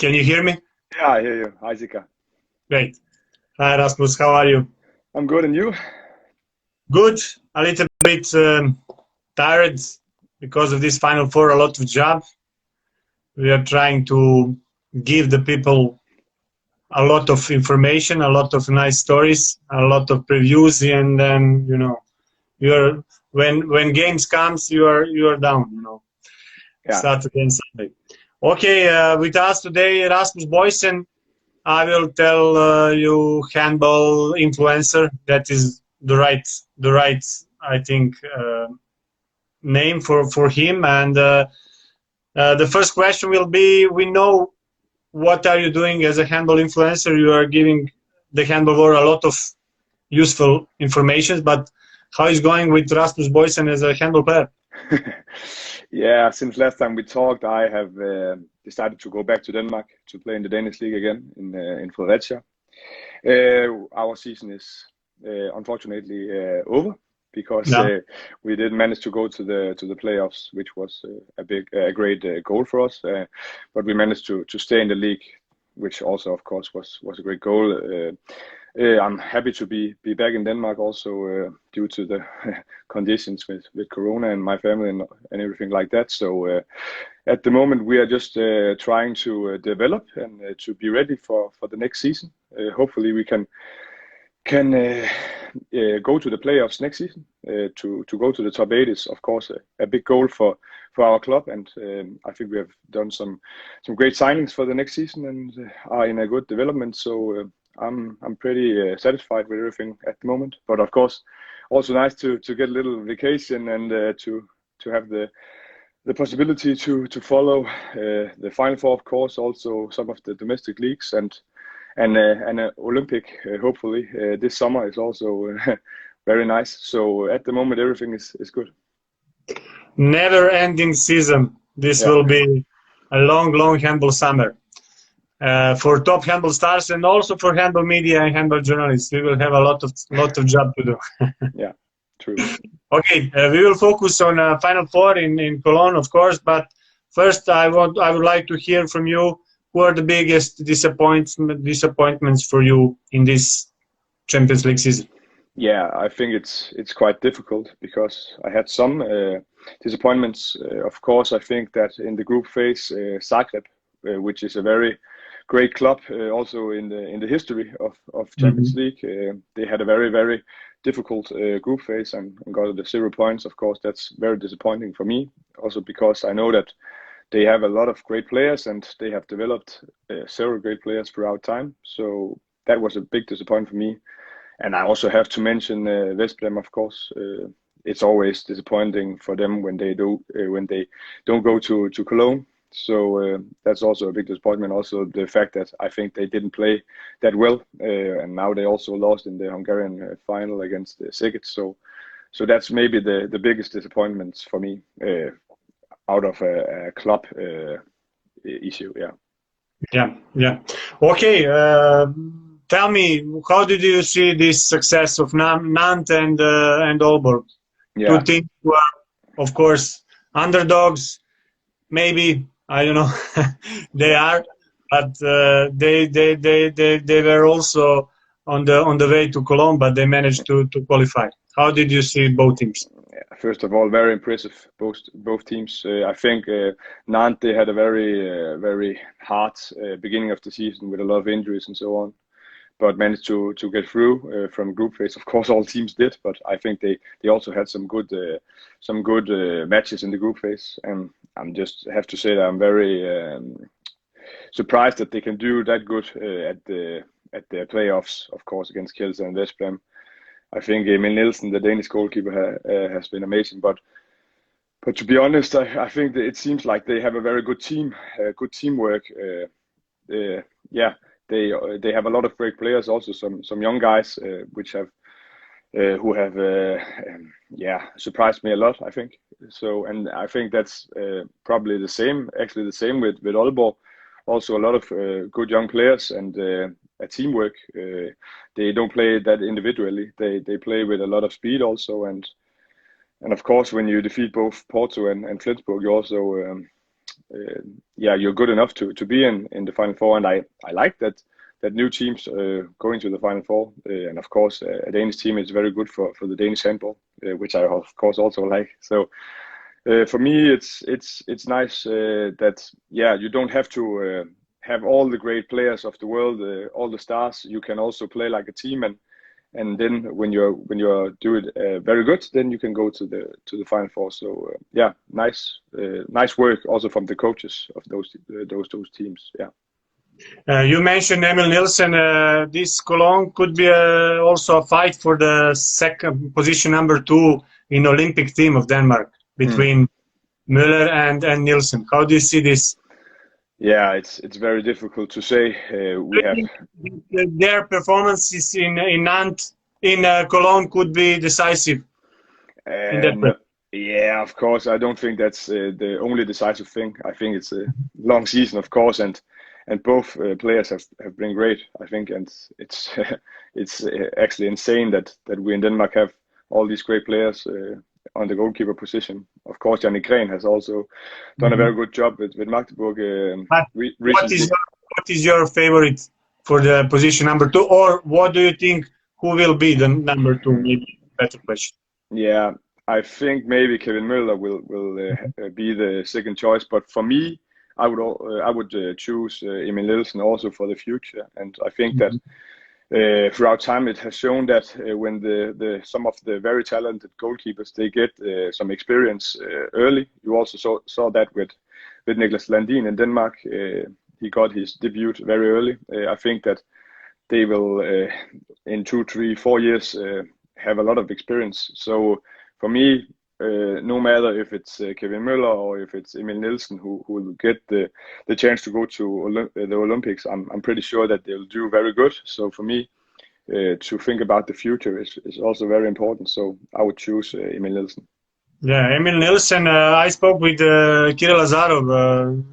Can you hear me? Yeah, I hear you. Hi, Zika. Great. Hi, Rasmus. How are you? I'm good, and you? Good. A little bit tired because of this Final Four. A lot of job. We are trying to give the people a lot of information, a lot of nice stories, a lot of previews, and then you're when games comes, you are down. Yeah. Saturday and Sunday. Okay, with us today, Rasmus Boysen. I will tell you handball influencer. That is the right I think name for him. And the first question will be: we know what are you doing as a handball influencer? You are giving the handball world a lot of useful information. But how is going with Rasmus Boysen as a handball player? Yeah, since last time we talked, I have decided to go back to Denmark to play in the Danish league again in Fredericia. Our season is unfortunately over because we didn't manage to go to the playoffs, which was a great goal for us. But we managed to stay in the league, which also, of course, was a great goal. I'm happy to be back in Denmark also due to the conditions with Corona and my family and everything like that. So at the moment we are just trying to develop and to be ready for the next season. Hopefully we can go to the playoffs next season. To go to the top 8 is of course a big goal for our club, and I think we have done some great signings for the next season and are in a good development. So I'm pretty satisfied with everything at the moment. But of course, also nice to get a little vacation and to have the possibility to follow the Final Four, of course, also some of the domestic leagues and Olympic. Hopefully this summer is also very nice. So at the moment everything is good. Never-ending season. This will be a long handball summer. For top handball stars and also for handball media and handball journalists, we will have a lot of job to do. Yeah, true. Okay, we will focus on Final Four in Cologne, of course. But first, I would like to hear from you. Who are the biggest disappointments for you in this Champions League season? Yeah, I think it's quite difficult because I had some disappointments. Of course, I think that in the group phase, Zagreb, which is a very great club, also in the history of Champions League. They had a very difficult group phase and got the 0 points. Of course, that's very disappointing for me. Also because I know that they have a lot of great players and they have developed several great players throughout time. So that was a big disappointment for me. And I also have to mention Veszprém, of course. It's always disappointing for them when they don't go to Cologne. So that's also a big disappointment. Also the fact that I think they didn't play that well, and now they also lost in the Hungarian final against Szeged. So that's maybe the biggest disappointments for me out of a club issue. Yeah. Okay. Tell me, how did you see this success of Nantes and Aalborg? Yeah. Two teams who are, of course, underdogs. Maybe, I don't know. They are, but they were also on the way to Cologne, but they managed to qualify. How did you see both teams? First of all, very impressive both teams. I think Nantes, they had a very hard beginning of the season with a lot of injuries and so on, but managed to get through from group phase. Of course, all teams did, but I think they also had some good matches in the group phase. And I'm just have to say that I'm very surprised that they can do that good at the playoffs. Of course, against Kielce and Veszprém. I think Emil Nielsen, the Danish goalkeeper, has been amazing. But to be honest, I think that it seems like they have a very good team, good teamwork. They have a lot of great players, also some young guys, who have surprised me a lot, I think. So, and I think that's probably the same with Aalborg. Also a lot of good young players and a teamwork. They don't play that individually. They play with a lot of speed also, and of course when you defeat both Porto and Flensburg, you also yeah, you're good enough to be in the Final Four. And I like that new teams going to the Final Four. And of course, a Danish team is very good for the Danish handball, which I of course also like. So for me, it's nice that yeah, you don't have to have all the great players of the world, all the stars. You can also play like a team, and then when you're do it very good, then you can go to the Final Four. So yeah, nice work also from the coaches of those teams. Yeah. You mentioned Emil Nielsen. This Cologne could be also a fight for the second position, #2 in Olympic team of Denmark between Müller and Nielsen. How do you see this? Yeah, it's very difficult to say. We have their performances in Nantes, in Cologne could be decisive in that way. Yeah, of course. I don't think that's the only decisive thing. I think it's a long season, of course, and both players have been great, I think, and it's it's actually insane that we in Denmark have all these great players on the goalkeeper position. Of course, Jannik Gren has also done a very good job with Magdeburg recently. What is your favorite for the position #2, or what do you think who will be the #2? Maybe better question. Yeah, I think maybe Kevin Müller will be the second choice, but for me, I would choose Emil Nielsen also for the future, and I think that throughout time it has shown that when some of the very talented goalkeepers they get some experience early. You also saw that with Niklas Landin in Denmark. He got his debut very early. I think that they will in 2, 3, 4 years have a lot of experience. So for me, no matter if it's Kevin Müller or if it's Emil Nielsen who will get the chance to go to the Olympics, I'm pretty sure that they'll do very good. So for me, to think about the future is also very important. So I would choose Emil Nielsen. Yeah, Emil Nielsen. I spoke with Kirill Azarov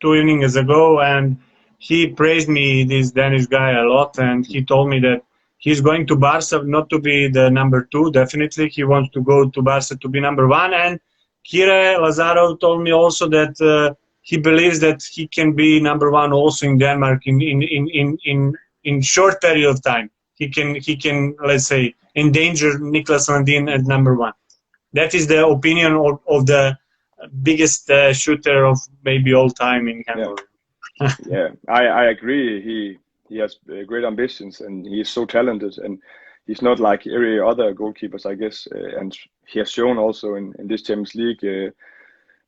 2 evenings ago, and he praised me, this Danish guy, a lot, and he told me that he's going to Barca not to be the #2, definitely. He wants to go to Barca to be #1. And Kirill Lazarov told me also that he believes that he can be #1 also in Denmark in short period of time. He can let's say endanger Niklas Landin at #1. That is the opinion of the biggest shooter of maybe all time in handball. Yeah, I agree. He has great ambitions and he is so talented, and he's not like every other goalkeepers, I guess. And he has shown also in this Champions League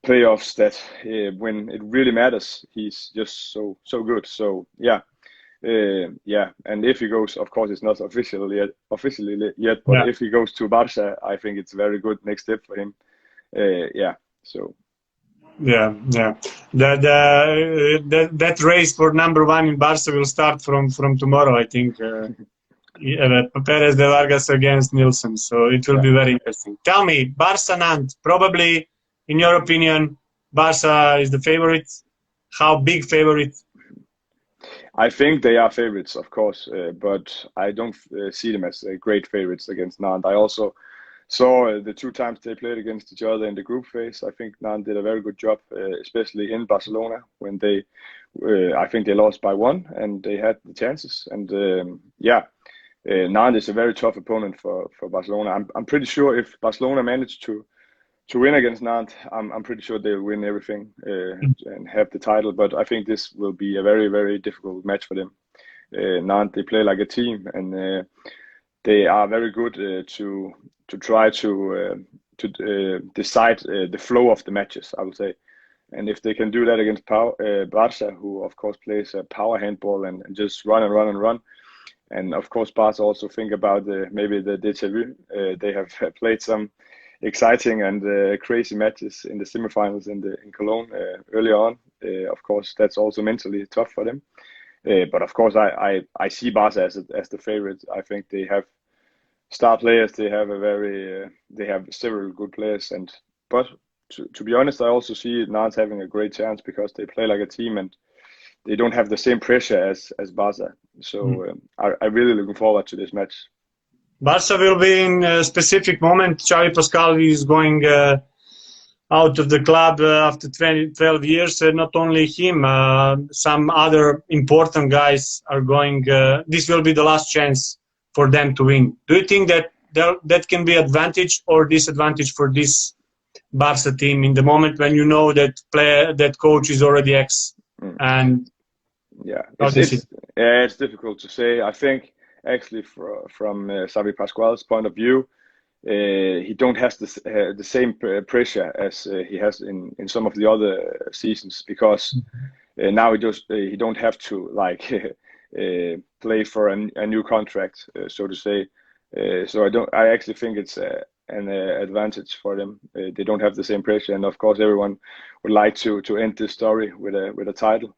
playoffs that when it really matters, he's just so good. So yeah, yeah. And if he goes, of course, it's not officially yet, but if he goes to Barca, I think it's a very good next step for him. Yeah. So. Yeah. That race for #1 in Barca will start from tomorrow, I think. Perez de Vargas against Nielsen, so it will be very interesting. Tell me, Barca Nantes, probably, in your opinion, Barca is the favorite. How big favorite? I think they are favorites, of course, but I don't see them as great favorites against Nantes. I also saw the 2 times they played against each other in the group phase. I think Nantes did a very good job, especially in Barcelona when they, I think they lost by 1 and they had the chances. And Nantes is a very tough opponent for Barcelona. I'm pretty sure if Barcelona managed to win against Nantes, I'm pretty sure they'll win everything and have the title. But I think this will be a very, very difficult match for them. Nantes, they play like a team, and they are very good to try to decide the flow of the matches, I would say. And if they can do that against Barca, who of course plays a power handball and just run and run and run, and of course Barca also think about maybe the déjà vu. They have played some exciting and crazy matches in the semifinals in Cologne earlier on. Of course, that's also mentally tough for them. But of course, I see Barca as the favorite. I think they have star players. They have they have several good players. But to be honest, I also see Nantes having a great chance because they play like a team and they don't have the same pressure as Barca. So I'm really looking forward to this match. Barca will be in a specific moment. Xavi Pascal is going out of the club after 12 years. Not only him, some other important guys are going. This will be the last chance for them to win. Do you think that that can be advantage or disadvantage for this Barca team in the moment when you know that that coach is already ex? And yeah, how do you see? it's difficult to say. I think actually from Xavi Pascual's point of view, he don't have the same pressure as he has in some of the other seasons, because now he don't have to like play for a new contract, so to say. So I actually think it's an advantage for them. They don't have the same pressure, and of course everyone would like to end this story with a title.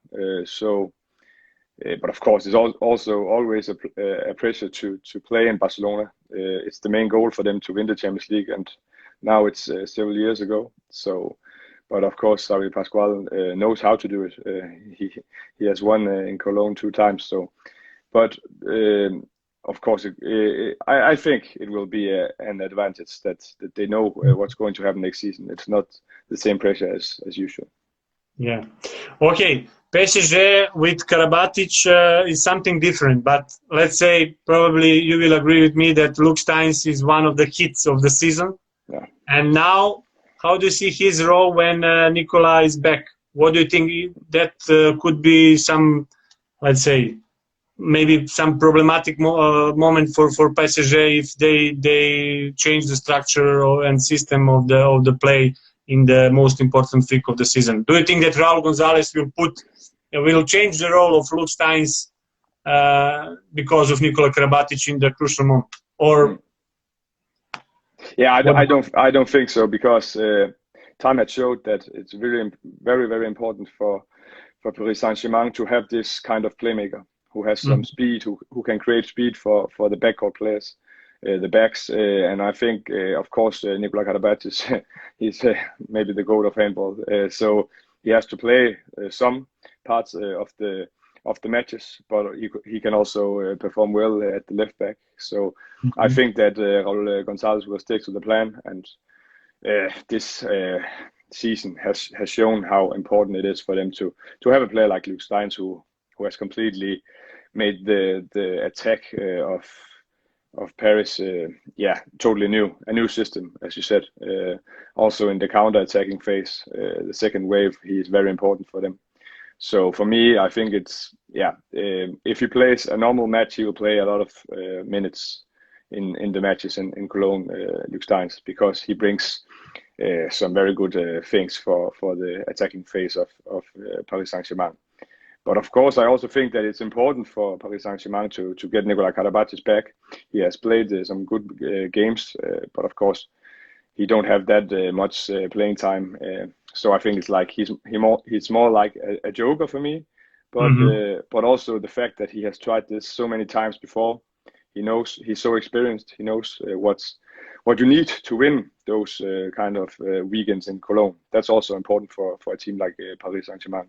But of course, it's also always a pressure to play in Barcelona. It's the main goal for them to win the Champions League, and now it's several years ago. So, but of course, Xavi Pascual knows how to do it. He has won in Cologne 2 times. So, but of course, I think it will be an advantage that they know what's going to happen next season. It's not the same pressure as usual. Yeah. Okay. PSG with Karabatic is something different, but let's say probably you will agree with me that Luke Steins is one of the hits of the season. Yeah. And now, how do you see his role when Nicola is back? What do you think that could be some, let's say, maybe some problematic moment for PSG if they change the structure and system of the play in the most important week of the season? Do you think that Raul Gonzalez will change the role of Luke Steins because of Nikola Karabatic in the crucial moment? Or yeah, I don't think so, because time had showed that it's really very important for Paris Saint-Germain to have this kind of playmaker who has some speed, who can create speed for the backcourt players, the backs, and I think of course Nikola Karabatic he's maybe the goat of handball, so he has to play some parts of the matches, but he can also perform well at the left back. So I think that Raul Gonzalez will stick to the plan, and this season has shown how important it is for them to have a player like Luke Steins who has completely made the attack of Paris totally a new system, as you said. Also in the counter-attacking phase, the second wave, he is very important for them. So for me, I think it's if he plays a normal match, he will play a lot of minutes in the matches in Cologne, Luke Steins, because he brings some very good things for the attacking phase of Paris Saint-Germain. But of course, I also think that it's important for Paris Saint-Germain to get Nikola Karabatic back. He has played some good games, but of course, he don't have that much playing time. So I think it's like he's more like a joker for me. But also the fact that he has tried this so many times before. He knows, he's so experienced. He knows what you need to win those kind of weekends in Cologne. That's also important for a team like Paris Saint-Germain.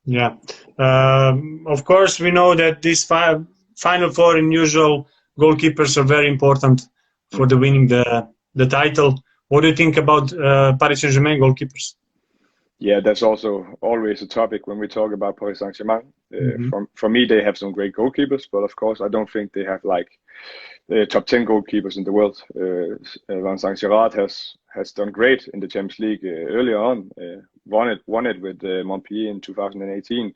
Yeah, of course we know that these final four in usual goalkeepers are very important for the winning the title. What do you think about Paris Saint-Germain goalkeepers? Yeah, that's also always a topic when we talk about Paris Saint-Germain. For me, they have some great goalkeepers, but of course, I don't think they have like the top 10 goalkeepers in the world. Vincent Girard has done great in the Champions League earlier on, won it with Montpellier in 2018.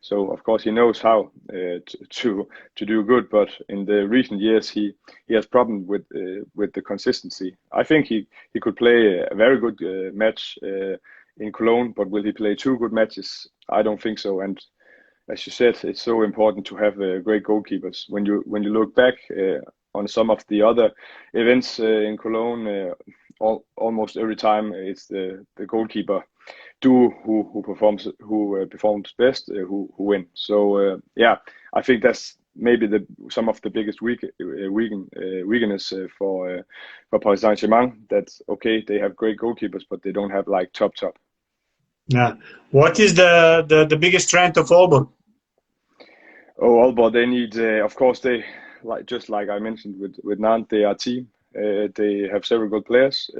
So of course he knows how to do good, but in the recent years he has problem with the consistency. I think he could play a very good match in Cologne, but will he play 2 good matches? I don't think so. And as you said, it's so important to have great goalkeepers. When you look back on some of the other events in Cologne, almost every time it's the goalkeeper duo who performs best who win. So I think that's maybe some of the biggest weakness for Paris Saint-Germain. That's okay. They have great goalkeepers, but they don't have like top. Yeah. What is the biggest strength of Aalborg? Oh, Aalborg, they need, of course, they just like I mentioned with Nantes, they are a team. They have several good players.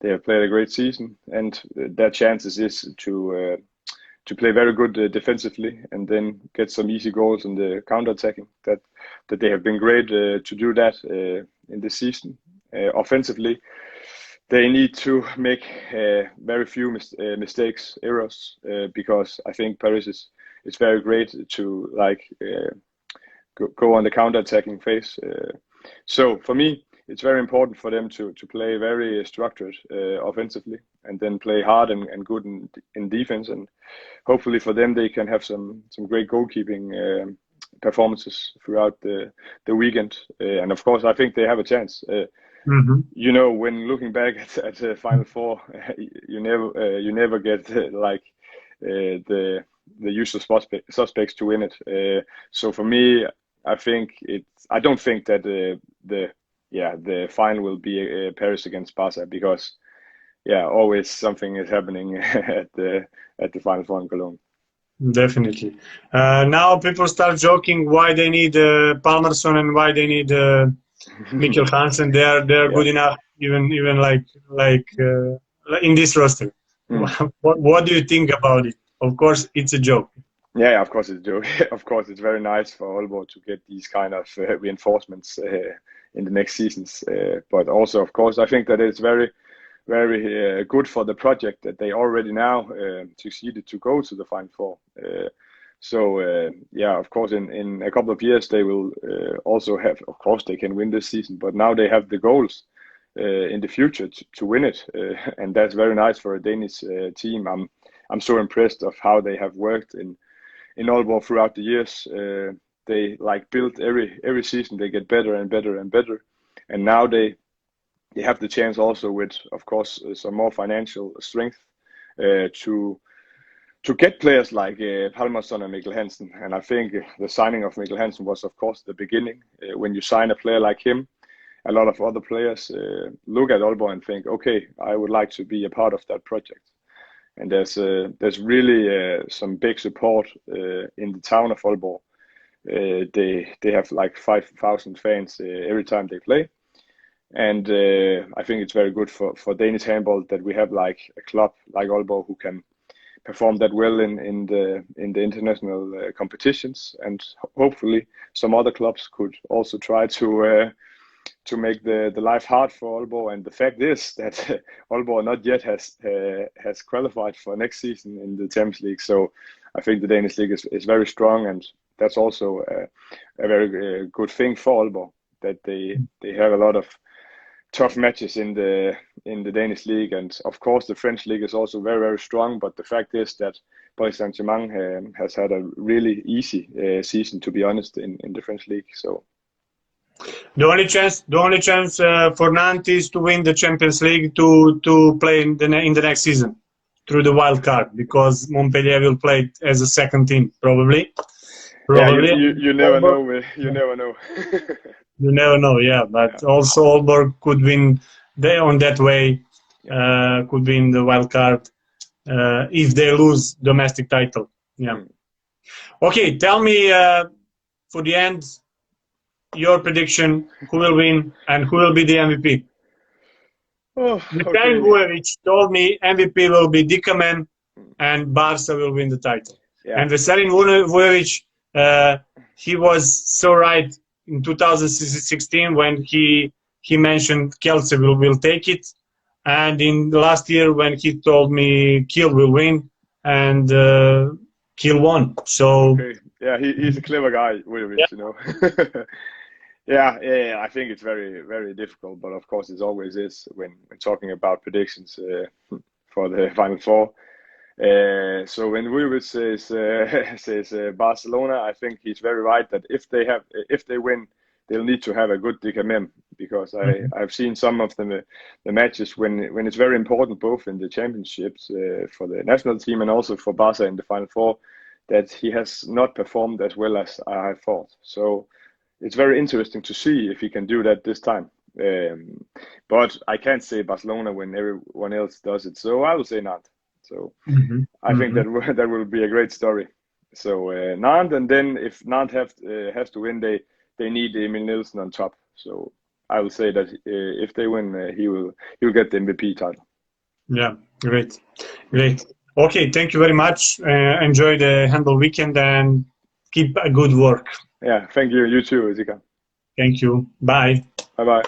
they have played a great season, and their chances is to play very good defensively and then get some easy goals in the counter-attacking. That they have been great to do that in this season. Offensively, they need to make very few errors, because I think Paris is very great to go on the counter-attacking phase. So for me, it's very important for them to play very structured offensively, and then play hard and good in defense. And hopefully for them, they can have some great goalkeeping performances throughout the weekend. And of course, I think they have a chance. You know, when looking back at the Final Four, you never get the usual suspects to win it. So for me, I don't think that the final will be Paris against Barca, because always something is happening at the Final Four in Cologne. Definitely. Now people start joking why they need Palmerson and why they need Mikkel Hansen. They're good enough, even like in this roster. What do you think about it? Of course, it's a joke. Yeah, of course it's a joke. Of course, it's very nice for Aalborg to get these kind of reinforcements in the next seasons. But also, of course, I think that it's very, very good for the project that they already now succeeded to go to the Final Four. Of course, in a couple of years they will also have. Of course, they can win this season, but now they have the goals in the future to win it, and that's very nice for a Danish team. I'm so impressed of how they have worked in Aalborg throughout the years. They built every season. They get better and better and better, and now they have the chance also with, of course, some more financial strength to get players like Palmerson and Mikkel Hansen. And I think the signing of Mikkel Hansen was, of course, the beginning. When you sign a player like him, a lot of other players look at Aalborg and think, okay, I would like to be a part of that project. And there's really some big support in the town of Aalborg. They have 5,000 fans every time they play. And I think it's very good for Danish handball that we have a club like Aalborg who can perform that well in the international competitions. And hopefully some other clubs could also try to make the life hard for Aalborg. And the fact is that Aalborg not yet has qualified for next season in the Champions League. So I think the Danish league is very strong, and that's also a very good thing for Aalborg, that they have a lot of tough matches in the Danish league. And of course the French league is also very, very strong, but the fact is that Paris Saint-Germain has had a really easy season, to be honest, in the French league. So the only chance for Nantes is to win the Champions League to play in the next season through the wild card, because Montpellier will play as a second team probably. Yeah, you never know. You never know. You never know, yeah. But also Aalborg could win on that way, could win the wild card if they lose domestic title. Yeah. Okay, tell me for the end your prediction, who will win and who will be the MVP. Veselin Vujovic told me MVP will be Dikaman and Barca will win the title. Yeah. And Veselin Vujovic, he was so right in 2016 when he mentioned Kielce will take it, and in the last year when he told me Kiel will win, and Kiel won. So yeah, he's a clever guy, Vujovic, you know. Yeah, I think it's very, very difficult, but of course it always is when talking about predictions for the Final Four. So when Vujovic says Barcelona, I think he's very right that if they win, they'll need to have a good Dikaman, because I've seen some of the matches when it's very important, both in the championships for the national team and also for Barca in the Final Four, that he has not performed as well as I thought. So it's very interesting to see if he can do that this time. But I can't say Barcelona when everyone else does it, so I will say Nantes. So I think that will be a great story. So Nantes, and then if Nantes has to win, they need Emil Nielsen on top. So I will say that if they win, he will get the MVP title. Yeah, great, great. Okay, thank you very much. Enjoy the handball weekend and keep a good work. Yeah, thank you. You too, Zika. Thank you. Bye. Bye bye.